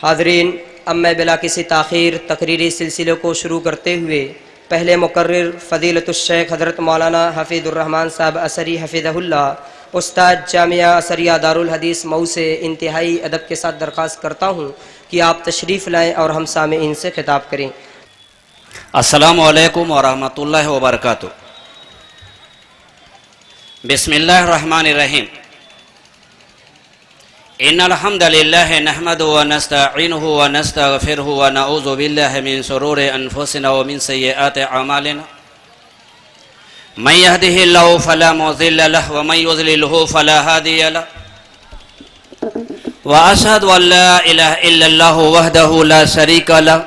حاضرین، اب میں بلا کسی تاخیر تقریری سلسلے کو شروع کرتے ہوئے پہلے مقرر فضیلت الشیخ حضرت مولانا حفیظ الرحمن صاحب اثری حفظہ اللہ، استاد جامعہ اثریہ دارالحدیث مئو سے انتہائی ادب کے ساتھ درخواست کرتا ہوں کہ آپ تشریف لائیں اور ہم سامعین سے خطاب کریں۔ السلام علیکم ورحمۃ اللہ وبرکاتہ۔ بسم اللہ الرحمن الرحیم۔ ان الحمد للہ نحمده ونستعینه ونستغفره ونعوذ باللہ من شرور انفسنا ومن سیئات اعمالنا، من يهده الله فلا مضل له ومن يضلل فلا هادي له، واشهد ان لا اله الا الله وحده لا شريك له،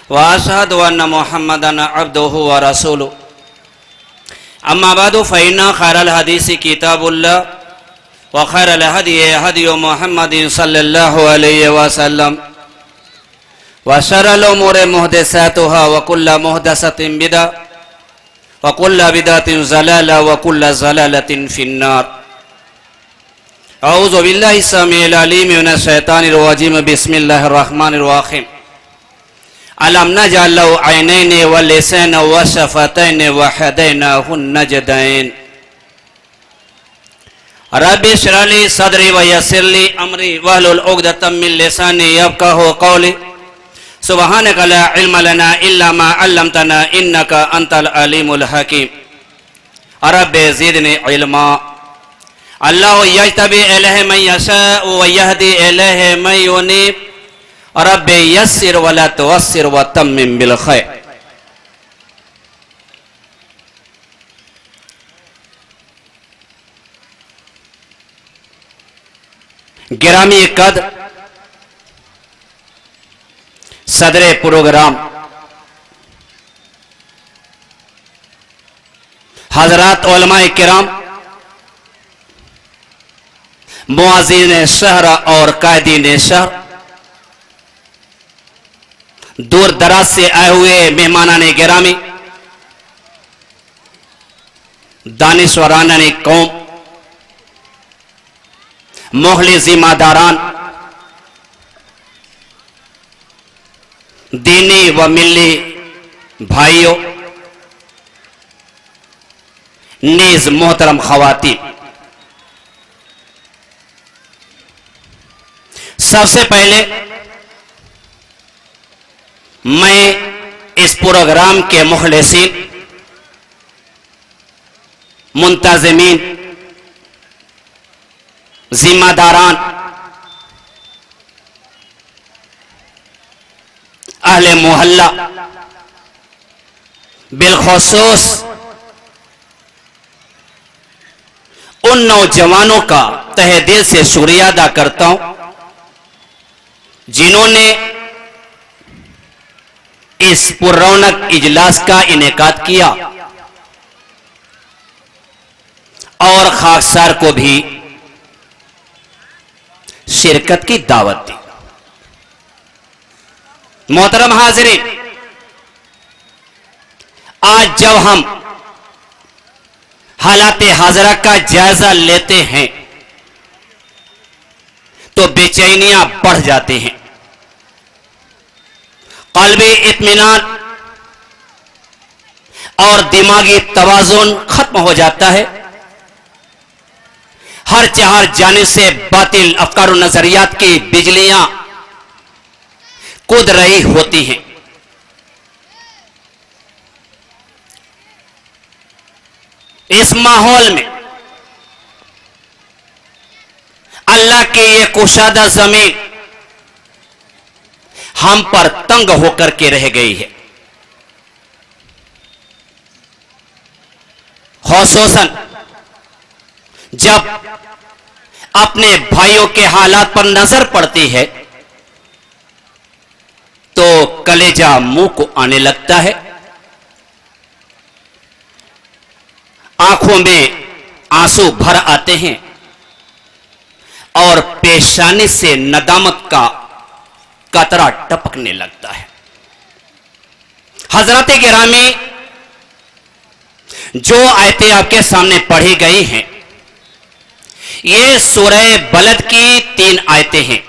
واشهد ان محمدا عبده ورسوله، اما بعد فان خير الحديث كتاب الله وخير الهدي هدي محمد صلى الله عليه وسلم، وشر الامور محدثاتها وكل محدثة بدعة وكل بدعة ضلالة وكل ضلالة في النار۔ اعوذ بالله السميع العليم من الشيطان الرجيم، بسم الله الرحمن الرحيم۔ ألم نجعل له عينين ولسانا وشفتين وهديناه النجدين، رب اشرح لي صدري ويسر لي امري واحلل عقدة من لساني يفقهوا قولي، سبحانك لا علم لنا الا ما علمتنا انك انت العليم الحكيم، رب زدني علما۔ الله يجتبي اليه من يشاء ويهدي اليه من ينيب، رب يسر ولا تعسر وتمم بالخير۔ گرامی قدر صدر پروگرام، حضرات علماء کرام، معززین شہر اور قائدین شہر، دور دراز سے آئے ہوئے مہمانان گرامی، دانشوران قوم، محلی ذمہ داران، دینی و ملی بھائیوں، نیز محترم خواتین، سب سے پہلے میں اس پروگرام کے مخلصین، منتظمین، ذمہ داران، اہل محلہ، بالخصوص ان نوجوانوں کا تہہ دل سے شکریہ ادا کرتا ہوں جنہوں نے اس پررونق اجلاس کا انعقاد کیا اور خاکسار کو بھی شرکت کی دعوت دی۔ محترم حاضرین، آج جب ہم حالات حاضرہ کا جائزہ لیتے ہیں تو بے چینیاں بڑھ جاتی ہیں، قلبی اطمینان اور دماغی توازن ختم ہو جاتا ہے، ہر چہار جانب سے باطل افکار و نظریات کی بجلیاں کود رہی ہوتی ہیں۔ اس ماحول میں اللہ کی یہ کشادہ زمین ہم پر تنگ ہو کر کے رہ گئی ہے، خصوصاً جب اپنے بھائیوں کے حالات پر نظر پڑتی ہے تو کلیجہ منہ کو آنے لگتا ہے، آنکھوں میں آنسو بھر آتے ہیں اور پیشانی سے ندامت کا قطرہ ٹپکنے لگتا ہے۔ حضرات گرامی، جو آیتیں آپ کے سامنے پڑھی گئی ہیں یہ سورہ بلد کی 3 آیتیں ہیں۔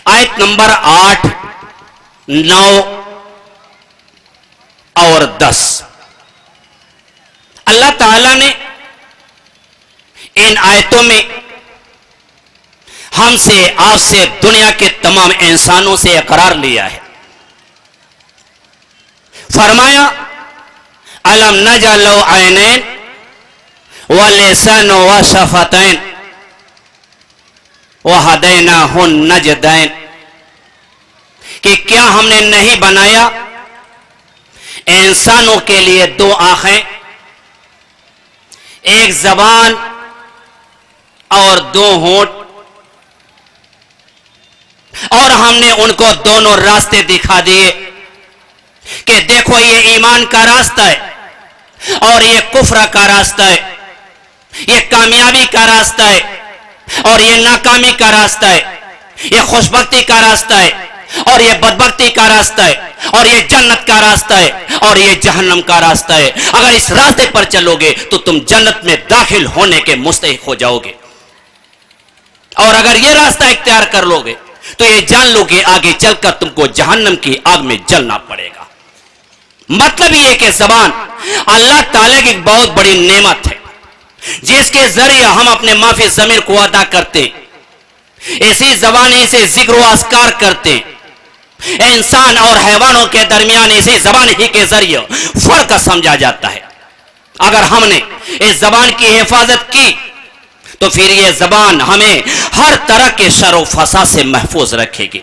آیت نمبر 8, 9 اور 10. اللہ تعالیٰ نے ان آیتوں میں ہم سے، آپ سے، دنیا کے تمام انسانوں سے اقرار لیا ہے. فرمایا الم نجعل لہ عینین ولسان وشفتین وہدیناہ النجدین، کہ کیا ہم نے نہیں بنایا انسانوں کے لیے 2 آنکھیں، ایک زبان اور 2 ہونٹ، اور ہم نے ان کو دونوں راستے دکھا دیے کہ دیکھو یہ ایمان کا راستہ ہے اور یہ کفر کا راستہ ہے، یہ کامیابی کا راستہ ہے اور یہ ناکامی کا راستہ ہے، یہ خوشبختی کا راستہ ہے اور یہ بدبختی کا راستہ ہے، اور یہ جنت کا راستہ ہے اور یہ جہنم کا راستہ ہے. اگر اس راستے پر چلو گے تو تم جنت میں داخل ہونے کے مستحق ہو جاؤ گے، اور اگر یہ راستہ اختیار کر لو گے تو یہ جان لو کہ آگے چل کر تم کو جہنم کی آگ میں جلنا پڑے گا. مطلب یہ کہ زبان اللہ تعالیٰ کی ایک بہت بڑی نعمت ہے جس کے ذریعے ہم اپنے معافی ضمیر کو ادا کرتے، اسی زبانی سے ذکر و اذکار کرتے. انسان اور حیوانوں کے درمیان اسی زبان ہی کے ذریعے فرق سمجھا جاتا ہے. اگر ہم نے اس زبان کی حفاظت کی تو پھر یہ زبان ہمیں ہر طرح کے شر و فساد سے محفوظ رکھے گی.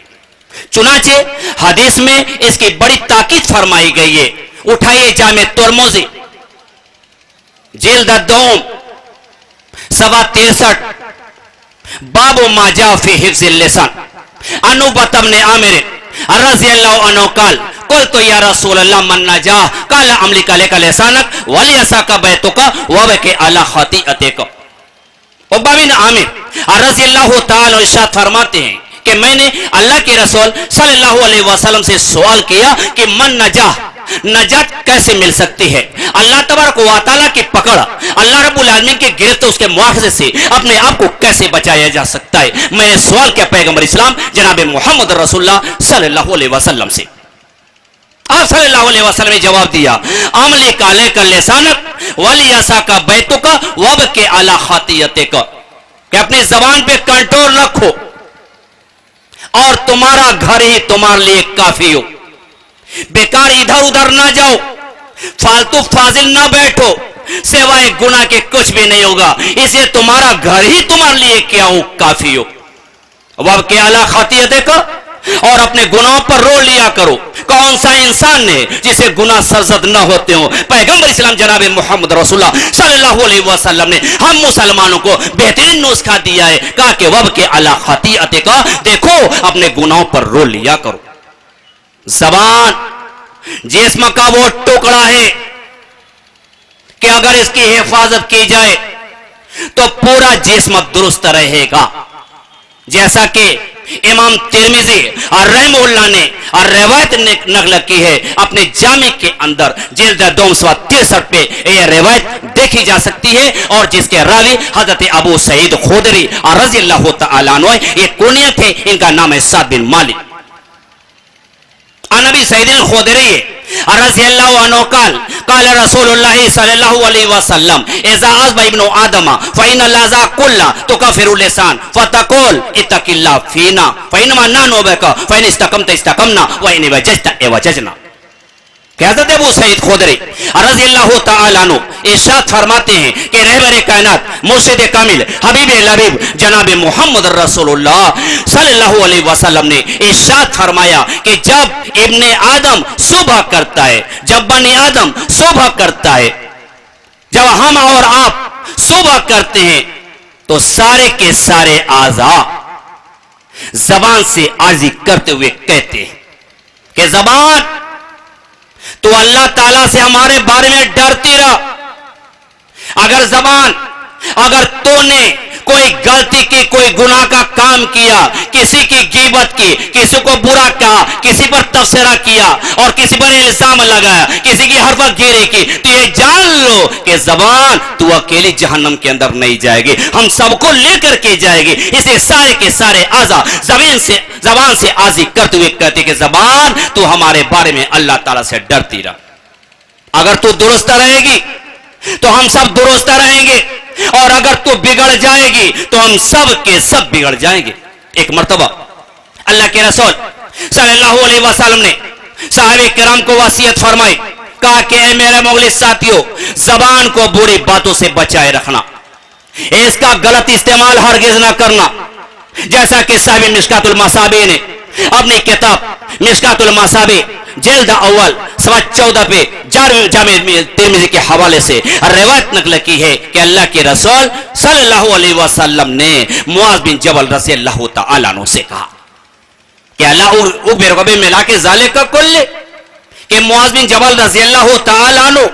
چنانچہ حدیث میں اس کی بڑی تاکید فرمائی گئی ہے. اٹھائیے جامع ترمذی جلد دوم 63 باب ما جاء فی حفظ اللسان. انوبۃ بن عامر رضی اللہ عنہ قال قلت یا رسول اللہ من نجاح قال املک لک لسانک ولیسعک بیتک وبک علی خطیئتک. عقبہ بن عامر رضی اللہ تعالی ارشاد فرماتے ہیں کہ میں نے اللہ کے رسول صلی اللہ علیہ وسلم سے سوال کیا کہ من نجات کیسے مل سکتی ہے، اللہ تبارک و تعالیٰ کی پکڑ، اللہ رب العالمین کے گرفت اس کے مواخذے سے اپنے آپ کو کیسے بچایا جا سکتا ہے. میں نے سوال کیا پیغمبر اسلام جناب محمد رسول اللہ صلی اللہ علیہ وسلم سے. آپ صلی اللہ علیہ وسلم نے جواب دیا املک علیک لسانک ولیسعک بیتک وبک علی خطیئتک، کہ اپنی زبان پہ کنٹرول رکھو اور تمہارا گھر ہی تمہارے لیے کافی ہو. بیکار ادھر ادھر نہ جاؤ، فالتو فاضل نہ بیٹھو، سوائے گناہ کے کچھ بھی نہیں ہوگا، اس لیے تمہارا گھر ہی تمہارے لیے کیا ہو کافی ہو. وب کے اعلیٰ خطیئت کا، اور اپنے گناہوں پر رو لیا کرو. کون سا انسان نے جسے گناہ سرزد نہ ہوتے ہوں؟ پیغمبر اسلام جناب محمد رسول اللہ صلی اللہ علیہ وسلم نے ہم مسلمانوں کو بہترین نسخہ دیا ہے، کہا کہ وب کے اعلیٰ خطیئت کا، دیکھو اپنے گناہوں پر رو لیا کرو. زبان جسم کا وہ ٹکڑا ہے کہ اگر اس کی حفاظت کی جائے تو پورا جسم درست رہے گا. جیسا کہ امام ترمذی اور رحمہ اللہ نے اور روایت نقل کی ہے اپنے جامع کے اندر جلد 263 پہ یہ روایت دیکھی جا سکتی ہے، اور جس کے راوی حضرت ابو سعید خدری اور رضی اللہ تعالیٰ عنہ، یہ کنیت ہے، ان کا نام ہے سعد بن مالک. نبی سعید الخدری رضی اللہ عنہ قال قال رسول اللہ صلی اللہ علیہ وسلم اذا عذب ابن آدم فإن اللذا کل تکفر اللسان فتقول اتق اللہ فینا فإنما نحن بک فإن استقمت استقمنا وإن وججت وججنا. کہ حضرت ابو سعید خدری رضی اللہ تعالیٰ عنہ ارشاد فرماتے ہیں کہ رہبر کائنات مرشد کامل حبیب لبیب جناب محمد رسول اللہ صلی اللہ علیہ وسلم نے ارشاد فرمایا کہ جب ابن آدم صبح کرتا ہے، جب بنی آدم صبح کرتا ہے، جب ہم اور آپ صبح کرتے ہیں تو سارے کے سارے اعضاء زبان سے عاجزی کرتے ہوئے کہتے ہیں کہ زبان تو اللہ تعالیٰ سے ہمارے بارے میں ڈرتی رہا. اگر زبان، اگر تو نے کوئی غلطی کی, کوئی گناہ کا کام کیا, کسی کی غیبت کی, کسی کو برا کہا, کسی پر تبصرہ کیا اور کسی پر الزام لگایا, کسی کی حرفہ گیری کی, تو یہ جان لو کہ زبان تو اکیلی جہنم کے اندر نہیں جائے گی, ہم سب کو لے کر کے جائے گی. اسے سارے کے سارے اعضا زبان سے عاجزی کرتے ہوئے کہتے کہ زبان تو ہمارے بارے میں اللہ تعالیٰ سے ڈرتی رہا. اگر تو درست رہے گی تو ہم سب درست رہیں گے, اور اگر تو بگڑ جائے گی تو ہم سب کے سب بگڑ جائیں گے. ایک مرتبہ اللہ کے رسول صلی اللہ علیہ وسلم نے صحابہ کرام کو وصیت فرمائی, کہا کہ اے میرے مخلص ساتھیو, زبان کو بری باتوں سے بچائے رکھنا, اس کا غلط استعمال ہرگز نہ کرنا. جیسا کہ صاحب مشکات المصابیح نے اپنی کتاب مشکات المصابیح جلد اول صفحہ 14 پہ جامع ترمذی کے حوالے سے روایت نقل کی ہے کہ اللہ کے رسول صلی اللہ علیہ وسلم نے معاذ بن جبل رضی اللہ تعالیٰ عنہ سے کہا کہ اللہ اخبرک بما کے ذالک کل, کہ معاذ بن جبل رضی اللہ تعالیٰ عنہ,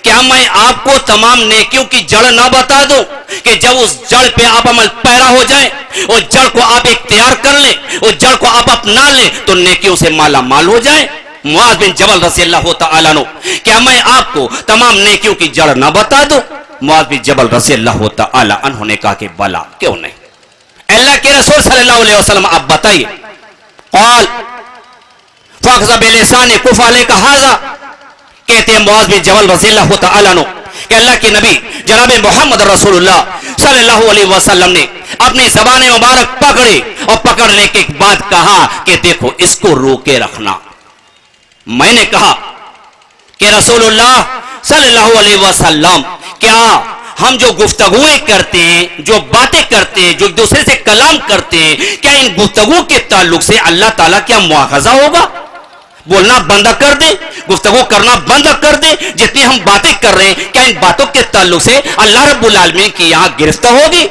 کیا میں آپ کو تمام نیکیوں کی جڑ نہ بتا دوں کہ جب اس جڑ پہ آپ عمل پیرا ہو جائیں, اس جڑ کو آپ اختیار کر لیں, اس جڑ کو آپ اپنا لیں تو نیکیوں سے مالا مال ہو جائیں. معاذ بن جبل رضی اللہ تعالیٰ عنہ, کیا میں آپ کو تمام نیکیوں کی جڑ نہ بتا دوں؟ معاذ بن جبل رضی اللہ تعالیٰ عنہ نے کہا کہ بلا, کیوں نہیں, اللہ کے رسول صلی اللہ علیہ وسلم آپ بتائیے. قال فاخذ بلسان کف علیک ھذا, کہتے ہیں معاذ بن جبل رضی اللہ تعالیٰ عنہ کہ اللہ کے نبی جناب محمد رسول اللہ صلی اللہ علیہ وسلم نے اپنی زبان مبارک پکڑی اور پکڑنے کے بعد کہا کہ دیکھو اس کو روکے رکھنا. میں نے کہا کہ رسول اللہ صلی اللہ علیہ وسلم, کیا ہم جو گفتگویں کرتے ہیں, جو باتیں کرتے ہیں, جو ایک دوسرے سے کلام کرتے ہیں, کیا ان گفتگو کے تعلق سے اللہ تعالیٰ کیا مواخذہ ہوگا؟ بولنا بند کر دیں, گفتگو کرنا بند کر دیں, جتنی ہم باتیں کر رہے ہیں کیا ان باتوں کے تعلق سے اللہ رب العالمین کی یہاں گرفت ہوگی؟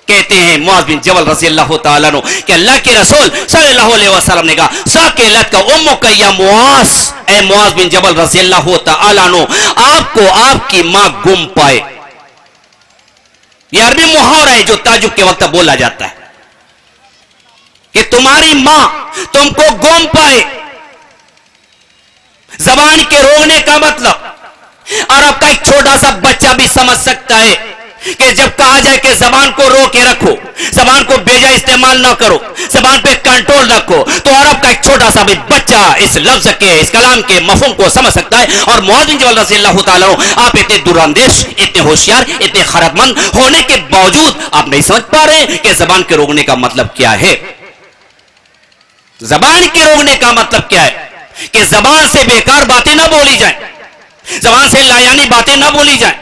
کہتے ہیں معاذ بن جبل رضی اللہ تعالیٰ عنہ کہ اللہ کے رسول صلی اللہ علیہ وسلم نے کہا ساکلت کا امک یا معاذ, اے معاذ بن جبل رضی اللہ تعالیٰ عنہ, آپ کو آپ کی ماں گم پائے. یہ عربی محاورہ ہے جو تعجب کے وقت بولا جاتا ہے کہ تمہاری ماں تم کو گم پائے. زبان کے روکنے کا مطلب عرب کا ایک چھوٹا سا بچہ بھی سمجھ سکتا ہے کہ جب کہا جائے کہ زبان کو رو کے رکھو, زبان کو بے جا استعمال نہ کرو, زبان پہ کنٹرول رکھو, تو عرب کا ایک چھوٹا سا بھی بچہ اس لفظ کے, اس کلام کے مفہوم کو سمجھ سکتا ہے. اور معاذ بن جبل رضی اللہ تعالیٰ عنہ, آپ اتنے دوراندیش, اتنے ہوشیار, اتنے خرد مند ہونے کے باوجود آپ نہیں سمجھ پا رہے کہ زبان کے روکنے کا مطلب کیا ہے. زبان کے روکنے کا مطلب کیا ہے کہ زبان سے بیکار باتیں نہ بولی جائیں, زبان سے لایانی باتیں نہ بولی جائیں,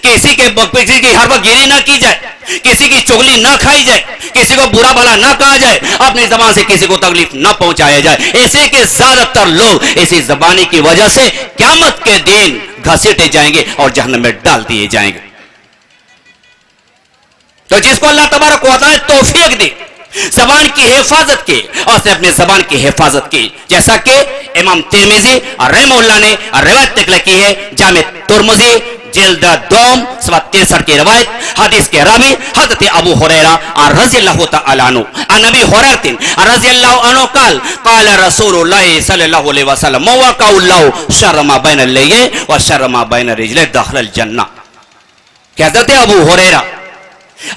کسی کی حرف گیری نہ کی جائے, کسی کی چغلی نہ کھائی جائے, کسی کو برا بھلا نہ کہا جائے, اپنی زبان سے کسی کو تکلیف نہ پہنچایا جائے. ایسے کہ زیادہ تر لوگ اسی زبانی کی وجہ سے قیامت کے دن گھسیٹے جائیں گے اور جہنم میں ڈال دیے جائیں گے. تو جس کو اللہ تبارک و تعالیٰ توفیق دی زبان کی حفاظت کی, اور اس نے اپنی زبان کی حفاظت کی, جیسا کہ امام ترمذی رحمہ اللہ نے روایت نقل کی ہے جامع ترمذی جلد دوم صفحہ 63 کی روایت. حدیث کے راوی حضرت ابو ہریرہ رضی اللہ تعالی عنہ عن ابی ہریرہ رضی اللہ عنہ قال قال رسول اللہ صلی اللہ علیہ وسلم موقع اللہ شر ما بین الیہ و شر ما بین رجلہ دخل الجنہ. کہ حضرت ابو ہریرہ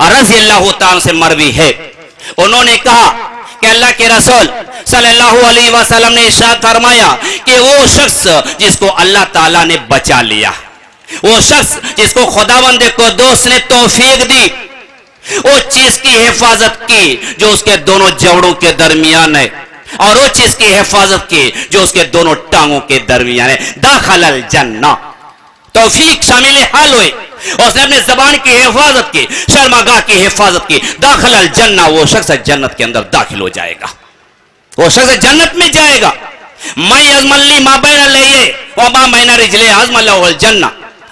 رضی اللہ تعالی سے مروی ہے, انہوں نے کہا کہ اللہ کے رسول صلی اللہ علیہ وسلم نے ارشاد فرمایا کہ وہ شخص جس کو اللہ تعالیٰ نے بچا لیا, وہ شخص جس کو خداوند کو دوست نے توفیق دی, وہ چیز کی حفاظت کی جو اس کے دونوں جوڑوں کے درمیان ہے, اور وہ چیز کی حفاظت کی جو اس کے دونوں ٹانگوں کے درمیان ہے, داخل الجنہ, توفیق شامل حال ہوئے, اس نے اپنی زبان کی حفاظت کی, شرمگاہ کی حفاظت کی, داخل الجنہ, وہ شخص جنت کے اندر داخل ہو جائے گا, وہ شخص جنت میں جائے گا. میں عظم لی ما بین لیہ و ما بین رجلہ عظم اللہ الجنہ.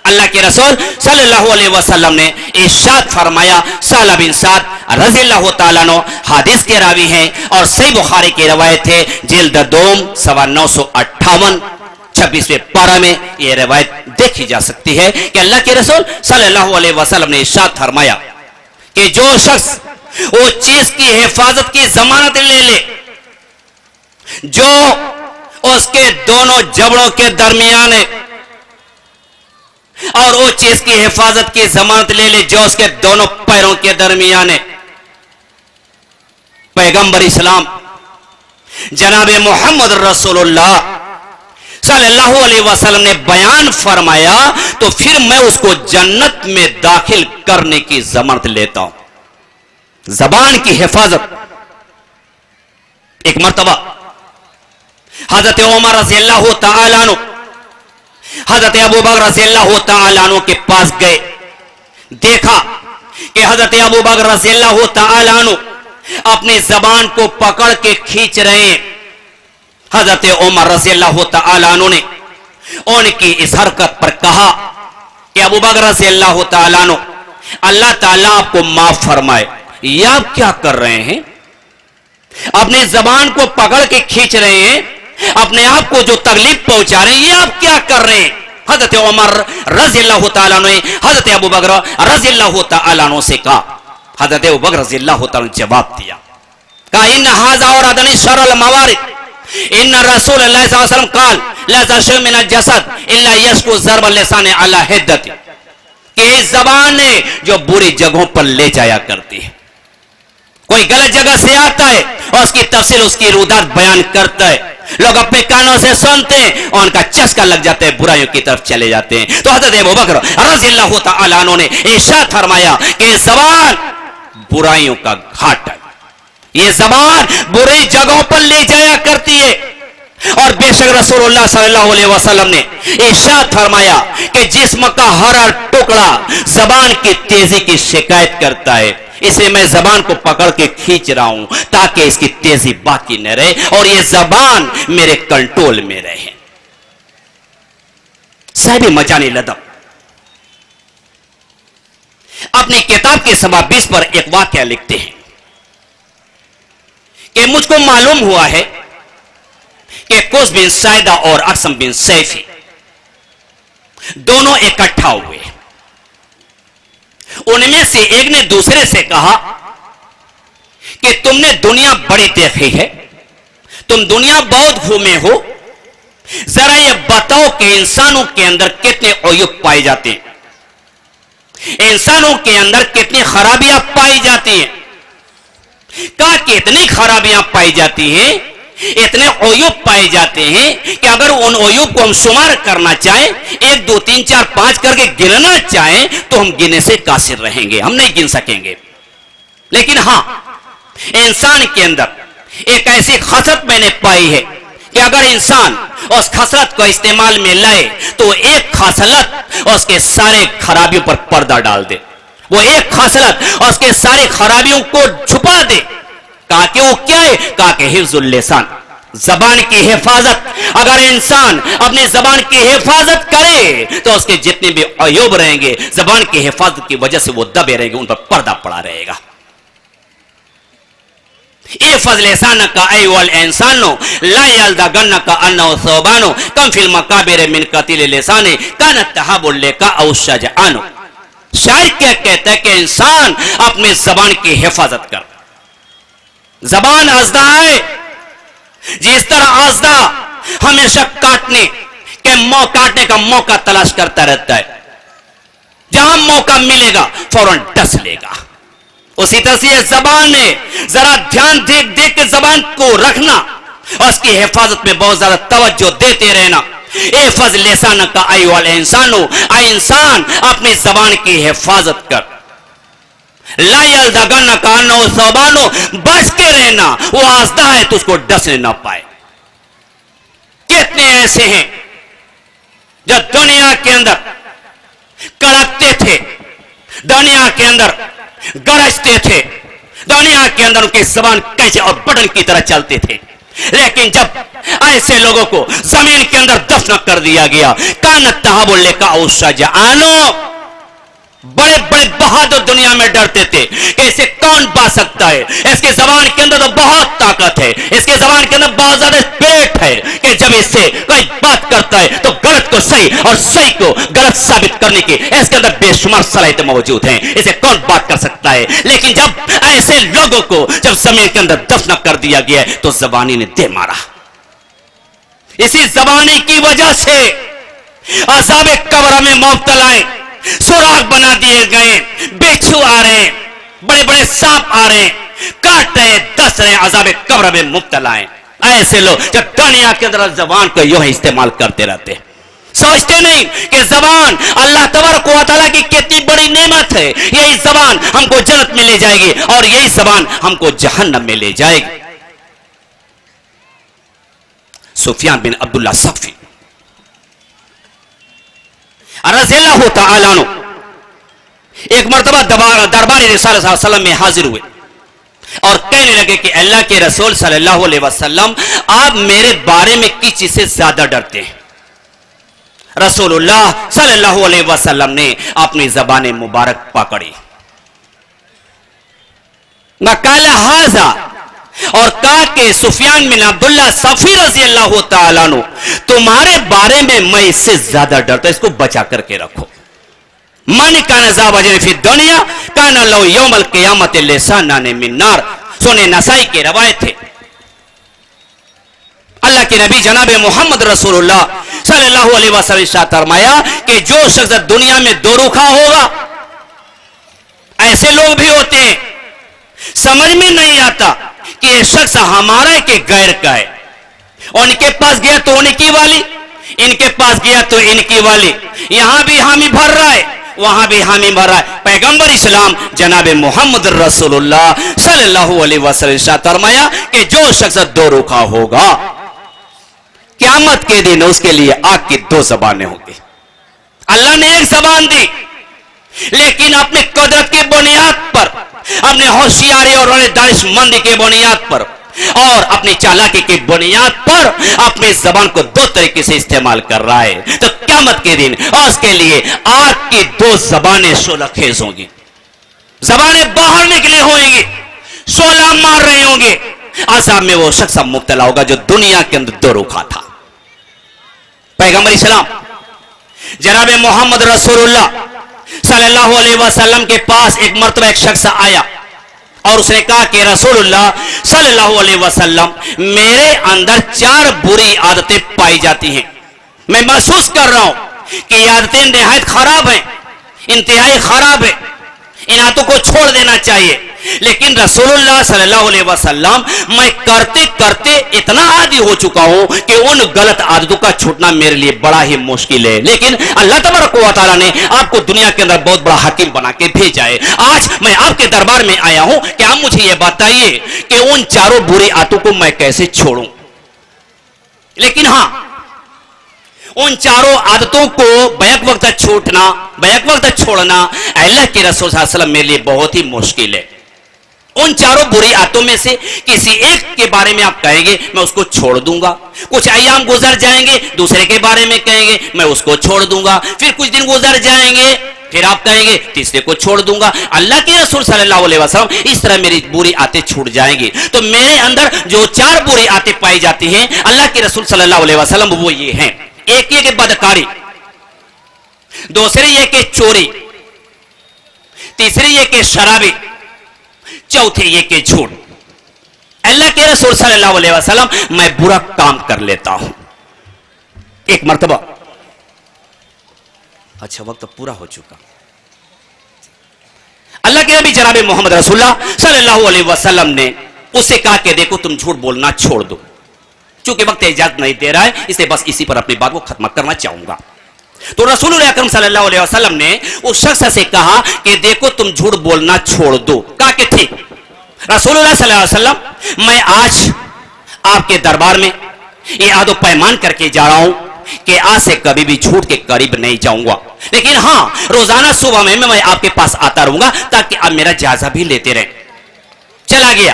اللہ کے رسول صلی اللہ علیہ وسلم نے ارشاد فرمایا, سالہ بن سعد رضی اللہ تعالیٰ عنہ حدیث کے راوی ہیں, اور صحیح بخاری کی روایت ہے جلد دوم صفحہ 958 26ویں پارہ میں یہ روایت دیکھی جا سکتی ہے کہ اللہ کے رسول صلی اللہ علیہ وسلم نے ارشاد فرمایا کہ جو شخص وہ چیز کی حفاظت کی ضمانت لے لے جو اس کے دونوں جبڑوں کے درمیان ہے، اور وہ چیز کی حفاظت کی ضمانت لے لے جو اس کے دونوں پیروں کے درمیان ہے، پیغمبر اسلام جناب محمد رسول اللہ صلی اللہ علیہ وسلم نے بیان فرمایا تو پھر میں اس کو جنت میں داخل کرنے کی ضمانت لیتا ہوں۔ زبان کی حفاظت۔ ایک مرتبہ حضرت عمر رضی اللہ تعالیٰ عنہ حضرت ابو بکر رضی اللہ تعالیٰ عنہ کے پاس گئے، دیکھا کہ حضرت ابو بکر رضی اللہ تعالیٰ عنہ اپنی زبان کو پکڑ کے کھینچ رہے ہیں۔ حضرت عمر رضی اللہ تعالیٰ عنہ نے ان کی اس حرکت پر کہا کہ ابو بکر رضی اللہ تعالیٰ عنہ اللہ تعالیٰ آپ کو معاف فرمائے، یہ آپ کیا کر رہے ہیں؟ اپنی زبان کو پکڑ کے کھینچ رہے ہیں، اپنے آپ کو جو تکلیف پہنچا رہے ہیں، یہ آپ کیا کر رہے ہیں؟ حضرت عمر رضی اللہ تعالیٰ عنہ نے حضرت ابو بکر رضی اللہ تعالیٰ عنہ سے کہا، حضرت ابو بکر رضی اللہ تعالیٰ نے جواب دیا، کہا ان ھذا اوردنی شر الموارد ان رسول اللہ صلی اللہ علیہ وسلم قال لا تشم من الجسد الا یشکو ضرب اللسان علی حدت، کہ اس زبان ہے جو بری جگہوں پر لے جایا کرتی ہے۔ کوئی غلط جگہ سے آتا ہے اور اس کی تفصیل اس کی رودات بیان کرتا ہے، لوگ اپنے کانوں سے سنتے ہیں اور ان کا چسکا لگ جاتا ہے، برائیوں کی طرف چلے جاتے ہیں۔ تو حضرت ابو بکر رضی اللہ تعالیٰ عنہ نے ارشاد فرمایا کہ زبان برائیوں کا گھاٹ ہے، یہ زبان بری جگہوں پر لے جایا کرتی ہے، اور بے شک رسول اللہ صلی اللہ علیہ وسلم نے ارشاد فرمایا کہ جسم کا ہر ٹکڑا زبان کی تیزی کی شکایت کرتا ہے، اسے میں زبان کو پکڑ کے کھینچ رہا ہوں تاکہ اس کی تیزی باقی نہ رہے اور یہ زبان میرے کنٹرول میں رہے۔ صاحب مجانی لدب اپنی کتاب کے صفحہ 20 پر ایک واقعہ لکھتے ہیں کہ مجھ کو معلوم ہوا ہے کہ قوس بن سائدہ اور اقسم بن سیفی دونوں اکٹھا ہوئے، ان میں سے ایک نے دوسرے سے کہا کہ تم نے دنیا بڑی دیکھی ہے، تم دنیا بہت گھومے ہو، ذرا یہ بتاؤ کہ انسانوں کے اندر کتنے عیوب پائے جاتے ہیں، انسانوں کے اندر کتنی خرابیاں پائی جاتی ہیں؟ کہا کہ اتنی خرابیاں پائی جاتی ہیں، اتنے عیوب پائے جاتے ہیں کہ اگر ان عیوب کو ہم شمار کرنا چاہیں، 1 2 3 4 5 کر کے گننا چاہیں تو ہم گنے سے قاصر رہیں گے، ہم نہیں گن سکیں گے۔ لیکن ہاں، انسان کے اندر ایک ایسی خصلت میں نے پائی ہے کہ اگر انسان اس خصلت کو استعمال میں لائے تو ایک خصلت اس کے سارے خرابیوں پر پردہ ڈال دے، وہ ایک خصلت اس کے سارے خرابیوں کو چھپا دے۔ کہا کہ وہ کیا ہے؟ کہا کہ حفظ اللسان، زبان کی حفاظت۔ اگر انسان اپنی زبان کی حفاظت کرے تو اس کے جتنے بھی عیوب رہیں گے زبان کی حفاظت کی وجہ سے وہ دبے رہیں گے، ان پر پردہ پڑا رہے گا۔ احفظ لسانک ایھا الانسان لا یلدغنک انہ ثوبان کم فی المقابر من قتیل لسان کانت تہاب لک او شجعان۔ شاعر کیا کہتا ہے کہ انسان اپنے زبان کی حفاظت کر۔ زبان ازدہ ہے، جس طرح ازدہ ہمیشہ کاٹنے کا موقع تلاش کرتا رہتا ہے، جہاں موقع ملے گا فوراً ڈس لے گا، اسی طرح سے یہ زبان ہے، ذرا دھیان دیکھ کے زبان کو رکھنا اور اس کی حفاظت میں بہت زیادہ توجہ دیتے رہنا۔ احفظ لسانک ایھا الانسان، اے انسان اپنی زبان کی حفاظت کر۔ لا یلدغنک انہ ثوبان، بچ کے رہنا، وہ آزدہ ہے تو اس کو ڈسنے نہ پائے۔ کتنے ایسے ہیں جو دنیا کے اندر کڑکتے تھے، دنیا کے اندر گرجتے تھے، دنیا کے اندر ان کی زبان کیسے اور بٹن کی طرح چلتے تھے، لیکن جب ایسے لوگوں کو زمین کے اندر دفن کر دیا گیا، کانت تہاب لک او شجعان، بڑے بڑے بہادر دنیا میں ڈرتے تھے کہ اسے کون سکتا ہے. اس کے زبان کے اندر تو بہت طاقت ہے, اس کے زبان کے اندر بہت زیادہ پیٹ ہے کہ جب اس سے کوئی بات کرتا ہے تو غلط کو صحیح اور صحیح کو غلط ثابت کرنے کی اس کے اندر بے شمار صلاحیتیں موجود ہیں. اسے کون بات کر سکتا ہے؟ لیکن جب ایسے لوگوں کو جب زمین کے اندر دفن کر دیا گیا ہے تو زبانی نے دے مارا. اسی زبانی کی وجہ سے عذاب قبر میں مبتلا ہیں, سوراخ بنا دیے گئے, بچھو آ رہے ہیں, بڑے بڑے سانپ آ رہے ہیں, کاٹ رہے, دس رہے, عذاب قبر میں مبتلا ہیں. ایسے لوگ جب دنیا کے اندر زبان کو یوں ہی استعمال کرتے رہتے ہیں, سوچتے نہیں کہ زبان اللہ تبارک و تعالیٰ کی کتنی بڑی نعمت ہے. یہی زبان ہم کو جنت میں لے جائے گی اور یہی زبان ہم کو جہنم میں لے جائے گی. سفیان بن عبداللہ ثقفی رضی اللہ تعالیٰ عنہ ایک مرتبہ دربار رسالت صلی اللہ علیہ وسلم میں حاضر ہوئے اور کہنے لگے کہ اللہ کے رسول صلی اللہ علیہ وسلم آپ میرے بارے میں کس چیز سے زیادہ ڈرتے ہیں؟ رسول اللہ صلی اللہ علیہ وسلم نے اپنی زبان مبارک پکڑی, قال ھذا, اور کہا کہ سفیان بن عبداللہ ثقفی رضی اللہ تعالیٰ عنہ تمہارے بارے میں اس سے زیادہ ڈرتا, اس کو بچا کر کے رکھو. من کان ذا وجر فی الدنیا کان لو یوم القیامت لسانان من نار. سنن نسائی کی روایت ہے. اللہ کے نبی جناب محمد رسول اللہ صلی اللہ علیہ وسلم ارشاد فرمایا کہ جو شخص دنیا میں دو رخا ہوگا, ایسے لوگ بھی ہوتے ہیں سمجھ میں نہیں آتا کہ یہ شخص ہمارا ہے کہ غیر کا ہے. ان کے پاس گیا تو ان کی والی, ان کے پاس گیا تو ان کی والی, یہاں بھی حامی بھر رہا ہے وہاں بھی حامی بھر رہا ہے. پیغمبر اسلام جناب محمد رسول اللہ صلی اللہ علیہ وسلم ارشاد فرمایا کہ جو شخص دو رخا ہوگا قیامت کے دن اس کے لیے آگ کی دو زبانیں ہوں گی. اللہ نے ایک زبان دی لیکن اپنے قدرت کی بنیاد پر, اپنے ہوشیاری اور دانش مندی کی بنیاد پر اور اپنی چالاکی کی بنیاد پر اپنی زبان کو دو طریقے سے استعمال کر رہا ہے. تو قیامت کے دن اس کے لیے آگ کی دو زبانیں شعلہ خیز ہوں گی, زبانیں باہر نکلے ہوئیں گی, شعلہ مار رہے ہوں گے. عذاب میں وہ شخص مبتلا ہوگا جو دنیا کے اندر دو رخا تھا. پیغمبر اسلام جناب محمد رسول اللہ صلی اللہ علیہ وسلم کے پاس ایک مرتبہ ایک شخص آیا اور اس نے کہا کہ رسول اللہ صلی اللہ علیہ وسلم میرے اندر 4 بری عادتیں پائی جاتی ہیں, میں محسوس کر رہا ہوں کہ یہ عادتیں نہایت خراب ہیں, انتہائی خراب ہیں, ان عادتوں کو چھوڑ دینا چاہیے. لیکن رسول اللہ صلی اللہ علیہ وسلم میں کرتے کرتے اتنا عادی ہو چکا ہوں کہ ان غلط عادتوں کا چھوٹنا میرے لیے بڑا ہی مشکل ہے. لیکن اللہ تبارک و تعالیٰ نے آپ کو دنیا کے اندر بہت بڑا حکیم بنا کے بھیجا ہے. آج میں آپ کے دربار میں آیا ہوں کہ آپ مجھے یہ بتائیے کہ ان 4 بری عادتوں کو میں کیسے چھوڑوں. لیکن ہاں, ان 4 عادتوں کو بیک وقت چھوٹنا, بیک وقت چھوڑنا اللہ کے رسول صلی اللہ علیہ وسلم میرے لیے بہت ہی مشکل ہے. ان 4 بری عادتوں میں سے کسی ایک کے بارے میں آپ کہیں گے میں اس کو چھوڑ دوں گا, کچھ ایام گزر جائیں گے دوسرے کے بارے میں کہیں گے میں اس کو چھوڑ دوں گا, پھر کچھ دن گزر جائیں گے پھر آپ کہیں گے تیسرے کو چھوڑ دوں گا. اللہ کے رسول صلی اللہ علیہ وسلم اس طرح میری بری عادتیں چھوٹ جائیں گی. تو میرے اندر جو 4 بری عادتیں پائی جاتی ہیں اللہ کے رسول صلی اللہ علیہ وسلم وہ یہ ہیں. ایک یہ کہ بدکاری, دوسری یہ کہ چوری, تیسری یہ کہ شرابی, چوتھی یہ کہ جھوٹ. اللہ کے رسول صلی اللہ علیہ وسلم میں برا کام کر لیتا ہوں. ایک مرتبہ, اچھا وقت پورا ہو چکا, اللہ کے نبی جناب محمد رسول اللہ صلی اللہ علیہ وسلم نے اسے کہا کہ دیکھو تم جھوٹ بولنا چھوڑ دو. چونکہ وقت اجازت نہیں دے رہا ہے اس لیے بس اسی پر اپنی بات کو ختم کرنا چاہوں گا. تو رسول اللہ اکرم صلی اللہ علیہ وسلم نے اس شخص سے کہا کہ دیکھو تم جھوٹ بولنا چھوڑ دو. کہا کہ ٹھیک. رسول اللہ صلی اللہ علیہ وسلم میں آج آپ کے دربار میں یہ عہد و پیمان کر کے جا رہا ہوں کہ آج سے کبھی بھی جھوٹ کے قریب نہیں جاؤں گا. لیکن ہاں روزانہ صبح میں آپ کے پاس آتا رہوں گا تاکہ آپ میرا جائزہ بھی لیتے رہیں. چلا گیا.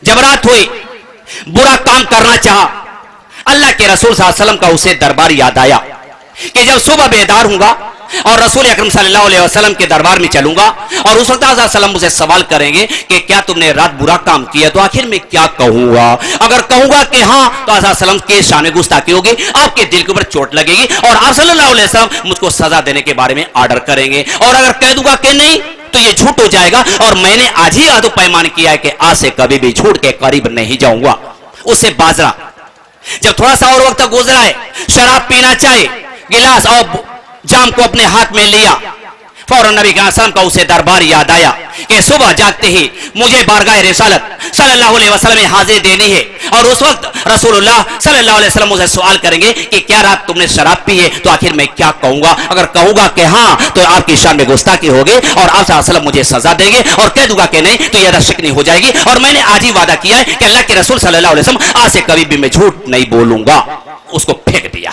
جب رات ہوئی برا کام کرنا چاہا. اللہ کے رسول صلی اللہ علیہ وسلم کا اسے دربار یاد آیا کہ جب صبح بیدار ہوں گا اور رسول اکرم صلی اللہ علیہ وسلم کے دربار میں چلوں گا اور اس وقت حضرت صلی اللہ علیہ وسلم مجھے سوال کریں گے کہ کیا تم نے رات برا کام کیا، تو آخر میں کیا کہوں گا؟ اگر کہوں گا کہ ہاں تو حضرت صلی اللہ علیہ وسلم کے شان گستاخی ہوگی، آپ کے دل کے اوپر چوٹ لگے گی اور آپ صلی اللہ علیہ وسلم مجھ کو سزا دینے کے بارے میں آرڈر کریں گے، اور اگر کہہ دوں گا کہ نہیں تو یہ جھوٹ ہو جائے گا، اور میں نے آج ہی عہد و پیمان کیا ہے کہ آج سے کبھی بھی جھوٹ کے قریب نہیں جاؤں گا۔ اس سے باز رہا۔ جب تھوڑا سا اور وقت گزرا ہے، شراب پینا چاہے، گلاس اور جام کو اپنے ہاتھ میں لیا، فوراً نبی کے وسلم کا اسے دربار یاد آیا کہ صبح جاگتے ہی مجھے بارگاہ رسالت صلی اللہ علیہ وسلم میں حاضر دینی ہے، اور اس وقت رسول اللہ صلی اللہ علیہ وسلم مجھے سوال کریں گے کہ کیا رات تم نے شراب پی ہے، تو آخر میں کیا کہوں گا؟ اگر کہوں گا کہ ہاں تو آپ کی شان میں گستاخی ہوگی اور آپ صلی اللہ علیہ وسلم مجھے سزا دیں گے، اور کہہ دوں گا کہ نہیں تو یہ شکنی ہو جائے گی، اور میں نے آج ہی وعدہ کیا ہے کہ اللہ کے رسول صلی اللہ علیہ وسلم آج سے کبھی بھی میں جھوٹ نہیں بولوں گا۔ اس کو پھینک دیا۔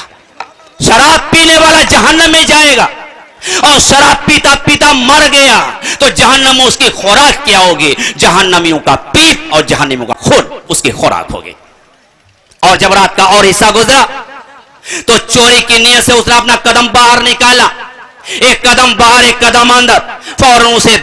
شراب پینے والا جہنم میں جائے گا، اور شراب پیتا پیتا مر گیا تو جہنم میں اس کی خوراک کیا ہوگی؟ جہنمیوں کا پیپ اور جہنمیوں کا خون اس کی خوراک ہوگی۔ اور جب رات کا اور حصہ گزرا تو چوری کی نیت سے اس نے اپنا قدم باہر نکالا، ایک قدم باہر ایک قدم اندر، فوراً اسے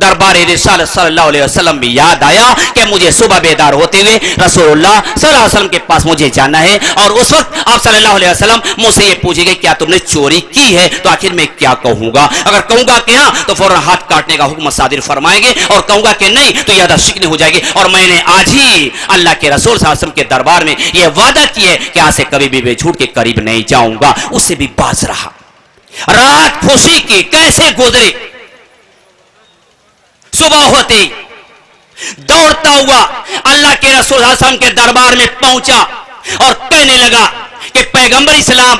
دربار رسالت صلی اللہ علیہ وسلم بھی یاد آیا کہ مجھے صبح بیدار ہوتے ہوئے رسول اللہ صلی اللہ علیہ وسلم کے پاس مجھے جانا ہے، اور اس وقت آپ صلی اللہ علیہ وسلم مجھ سے یہ پوچھیں گے کیا تم نے چوری کی ہے، تو آخر میں کیا کہوں گا؟ اگر کہوں گا کہ ہاں تو فوراً ہاتھ کاٹنے کا حکم صادر فرمائیں گے، اور کہوں گا کہ نہیں تو یہ شکنی ہو جائے گی، اور میں نے آج ہی اللہ کے رسول صلی اللہ علیہ وسلم کے دربار میں یہ وعدہ کیا ہے کہ آج سے کبھی بھی جھوٹ کے قریب نہیں جاؤں گا۔ اس سے بھی باز رہا۔ رات خوشی کی کیسے گزری؟ صبح ہوتے دوڑتا ہوا اللہ کے رسول صلی اللہ علیہ وسلم کے دربار میں پہنچا اور کہنے لگا کہ پیغمبر اسلام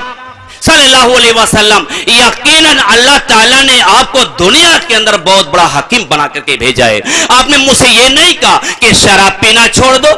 صلی اللہ علیہ وسلم، یقیناً اللہ تعالیٰ نے آپ کو دنیا کے اندر بہت بڑا حکیم بنا کر کے بھیجا ہے۔ آپ نے مجھ سے یہ نہیں کہا کہ شراب پینا چھوڑ دو،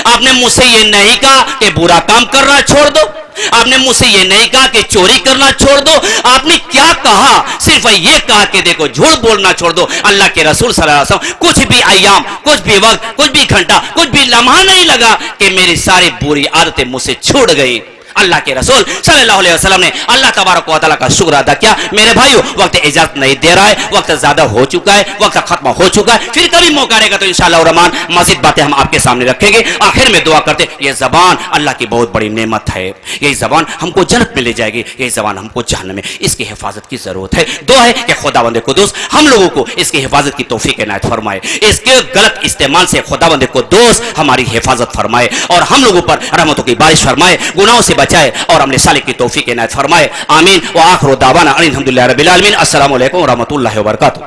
آپ نے مجھ سے یہ نہیں کہا کہ برا کام کرنا چھوڑ دو، آپ نے مجھ سے یہ نہیں کہا کہ چوری کرنا چھوڑ دو، آپ نے کیا کہا؟ صرف یہ کہا کہ دیکھو جھوٹ بولنا چھوڑ دو۔ اللہ کے رسول صلی اللہ علیہ وسلم کچھ بھی ایام، کچھ بھی وقت، کچھ بھی گھنٹہ، کچھ بھی لمحہ نہیں لگا کہ میری ساری بری عادتیں مجھ سے چھوٹ گئی۔ اللہ کے رسول صلی اللہ علیہ وسلم نے اللہ تبارک و تعالیٰ کا شکر ادا کیا۔ میرے بھائیو، وقت اجازت نہیں دے رہا ہے، وقت زیادہ ہو چکا ہے، وقت ختم ہو چکا ہے، پھر کبھی موقع رہے گا تو انشاءاللہ الرحمن مزید باتیں ہم آپ کے سامنے رکھیں گے۔ آخر میں دعا کرتے، یہ زبان اللہ کی بہت بڑی نعمت ہے، یہی زبان ہم کو جنت میں لے جائے گی، یہی زبان ہم کو جہنم میں، اس کی حفاظت کی ضرورت ہے۔ دعا ہے کہ خداوند قدوس ہم لوگوں کو اس کی حفاظت کی توفیق عنایت فرمائے، اس کے غلط استعمال سے خداوند قدوس ہماری حفاظت فرمائے اور ہم لوگوں پر رحمتوں کی بارش فرمائے، گناہوں سے بچائے اور ہم نے صالح کی توفیق عنایت فرمائے۔ آمین وآخر دعوانا ان الحمدللہ رب العالمین۔ السلام علیکم ورحمۃ اللہ وبرکاتہ۔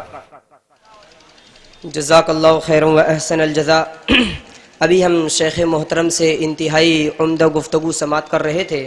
جزاک اللہ خیر و احسن الجزاء۔ ابھی ہم شیخ محترم سے انتہائی عمدہ گفتگو سماعت کر رہے تھے۔